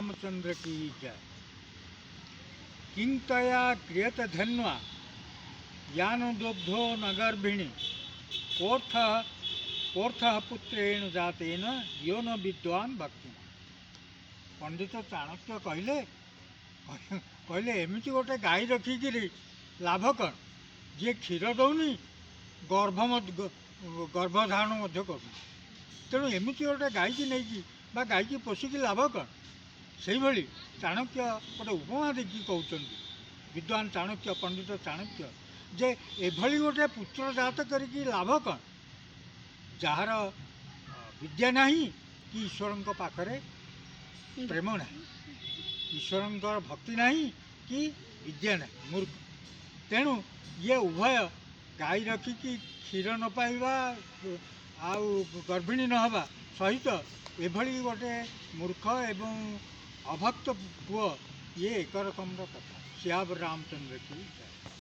रामचंद्र की जय। किं तया क्रियत धन्वा यानुदुग्धो न गर्भिणी कोर्थः पुत्रेण जातेन यो न विद्वान भक्ति। पंडित चाणक्य कहले एमती गोटे गाई रखिकी लाभ कौन जी क्षीर दौनी गर्भधारण कर तेणु एमती गोटे गाई की नहीं बा गाई की पोषिकी लाभ कौन से भली चाणक्य गोटे उपमा देखिए कहते विद्वान चाणक्य पंडित चाणक्य जे एभली गोटे पुत्र जात करी लाभ कौन जार विद्या नहीं कि ईश्वर पाखरे प्रेम ना ईश्वर भक्ति नहीं कि विद्या नहीं मूर्ख। तेणु ये उभय गाई रखिकी क्षीर न पाइबा आउ गर्भिणी न हवा सहित एभली गोटे मूर्ख एवं अभक्त पुओ ये एक रकम कथा। श्याम रामचंद्र की जय।